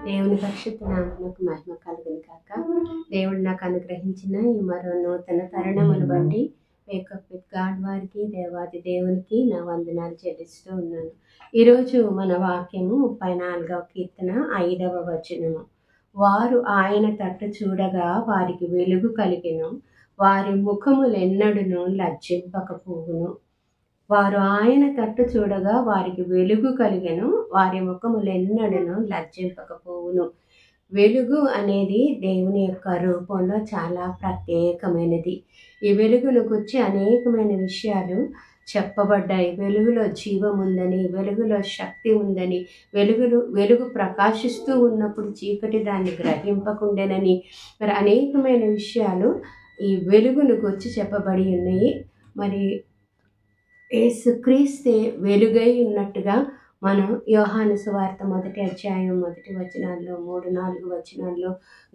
దేవుని పరిశుద్ధ నామమునకు మహిమ కలుగును గాక. దేవుడు నాకు అనుగ్రహించిన ఈ మరో నూతన తరుణమును బట్టి వేకప్ విత్ గాడ్ వారికి దేవాది దేవునికి నా వందనాలు చెల్లిస్తూ ఉన్నాను. ఈరోజు మన వాక్యము 34వ కీర్తన 5వ వచనము. వారు ఆయన తట్టు చూడగా వారికి వెలుగు కలిగెను, వారి ముఖములెన్నడును లజ్జింపకపోవును. వారు ఆయన తట్టు చూడగా వారికి వెలుగు కలిగెను, వారి ముఖములెన్నడును లజ్జింపకపోవును. వెలుగు అనేది దేవుని యొక్క రూపంలో చాలా ప్రత్యేకమైనది. ఈ వెలుగును గురించి అనేకమైన విషయాలు చెప్పబడ్డాయి. వెలుగులో జీవం ఉందని, వెలుగులో శక్తి ఉందని, వెలుగు ప్రకాశిస్తూ ఉన్నప్పుడు చీకటి దాన్ని గ్రహింపకుండెనని, మరి అనేకమైన విషయాలు ఈ వెలుగును గురించి చెప్పబడి ఉన్నాయి. మరి యేసుక్రీస్తే వెలుగై ఉన్నట్టుగా మనం యోహాను సువార్త 1వ అధ్యాయం 1వ వచనాల్లో 3-4 వచనాల్లో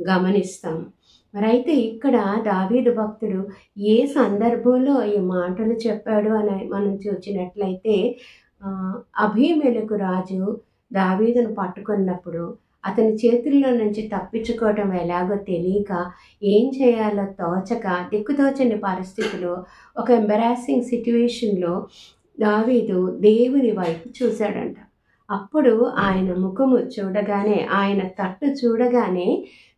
గమనిస్తాం. మరి అయితే ఇక్కడ దావీదు భక్తుడు ఏ సందర్భంలో ఈ మాటలు చెప్పాడు అని మనం చూసినట్లయితే, అబీమెలెకు రాజు దావీదును పట్టుకున్నప్పుడు అతని చేతుల్లో నుంచి తప్పించుకోవటం ఎలాగో తెలియక, ఏం చేయాలో తోచక, దిక్కుతోచని పరిస్థితిలో, ఒక ఎంబరాసింగ్ సిట్యువేషన్లో దావీదు దేవుని వైపు చూశాడంట. అప్పుడు ఆయన ముఖము చూడగానే, ఆయన తట్టు చూడగానే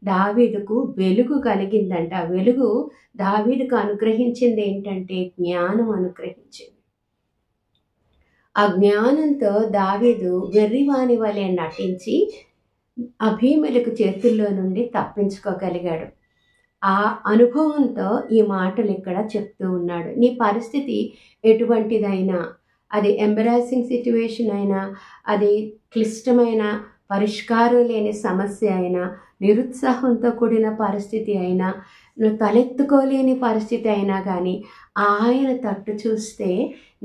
దావీదుకు వెలుగు కలిగిందంట. వెలుగు దావీదుకు అనుగ్రహించింది ఏంటంటే జ్ఞానం అనుగ్రహించింది. ఆ జ్ఞానంతో దావీదు వెర్రివాని వలె నటించి అబీమెలెకు చేతుల్లో నుండి తప్పించుకోగలిగాడు. ఆ అనుభవంతో ఈ మాటలు ఇక్కడ చెప్తూ ఉన్నాడు. నీ పరిస్థితి ఎటువంటిదైనా, అది ఎంబరాసింగ్ సిట్యువేషన్ అయినా, అది క్లిష్టమైన పరిష్కారం లేని సమస్య అయినా, నిరుత్సాహంతో కూడిన పరిస్థితి అయినా, నువ్వు తలెత్తుకోలేని పరిస్థితి అయినా కానీ ఆయన తట్టు చూస్తే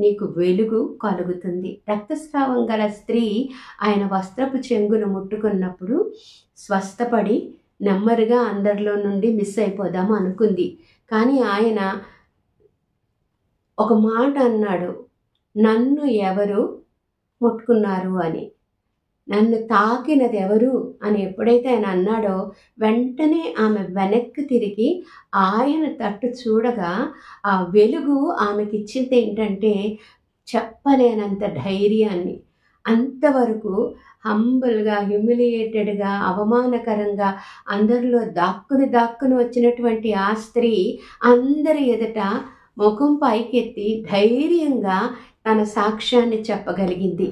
నీకు వెలుగు కలుగుతుంది. రక్తస్రావం గల స్త్రీ ఆయన వస్త్రపు చెంగును ముట్టుకున్నప్పుడు స్వస్థపడి నెమ్మదిగా అందరిలో నుండి మిస్ అయిపోదాం అనుకుంది. కానీ ఆయన ఒక మాట అన్నాడు, నన్ను ఎవరు ముట్టుకున్నారు అని. నన్ను తాకినది ఎవరు అని ఎప్పుడైతే ఆయన అన్నాడో వెంటనే ఆమె వెనక్కి తిరిగి ఆయన తట్టు చూడగా ఆ వెలుగు ఆమెకి ఇచ్చింది ఏంటంటే చెప్పలేనంత ధైర్యాన్ని. అంతవరకు హంబుల్గా, హ్యూమిలియేటెడ్గా, అవమానకరంగా అందరిలో దాక్కుని వచ్చినటువంటి ఆ స్త్రీ అందరి ఎదుట ముఖం పైకెత్తి ధైర్యంగా తన సాక్ష్యాన్ని చెప్పగలిగింది.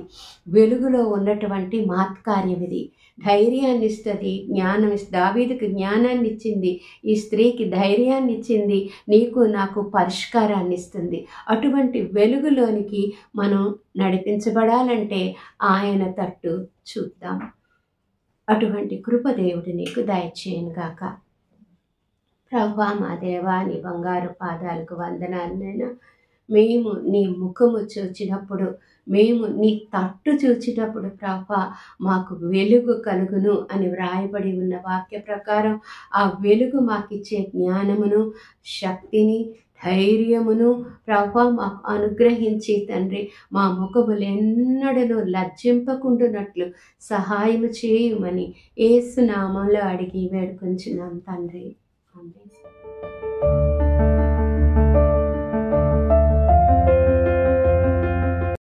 వెలుగులో ఉన్నటువంటి మాత్కార్యం ఇది. ధైర్యాన్ని ఇస్తుంది, జ్ఞానం ఇస్తుంది. దావీదుకి జ్ఞానాన్ని ఇచ్చింది, ఈ స్త్రీకి ధైర్యాన్ని ఇచ్చింది, నీకు నాకు పరిష్కారాన్ని ఇస్తుంది. అటువంటి వెలుగులోనికి మనం నడిపించబడాలంటే ఆయన తట్టు చూద్దాం. అటువంటి కృప దేవుడు నీకు దయచేయను గాక. ప్రభువా మా దేవా, నీ బంగారు పాదాలకు వందనాలనైనా. మేము నీ ముఖము చూచినప్పుడు, మేము నీ తట్టు చూచినప్పుడు ప్రభువా మాకు వెలుగు కలుగును అని వ్రాయబడి ఉన్న వాక్య ప్రకారం ఆ వెలుగు మాకిచ్చే జ్ఞానమును, శక్తిని, ధైర్యమును ప్రభువా మాకు అనుగ్రహించి తండ్రి, మా ముఖములెన్నడను లజ్జింపకుండునట్లు సహాయము చేయుమని యేసు నామములో అడిగి వేడుకొంచున్నాం తండ్రి. ఆమేన్.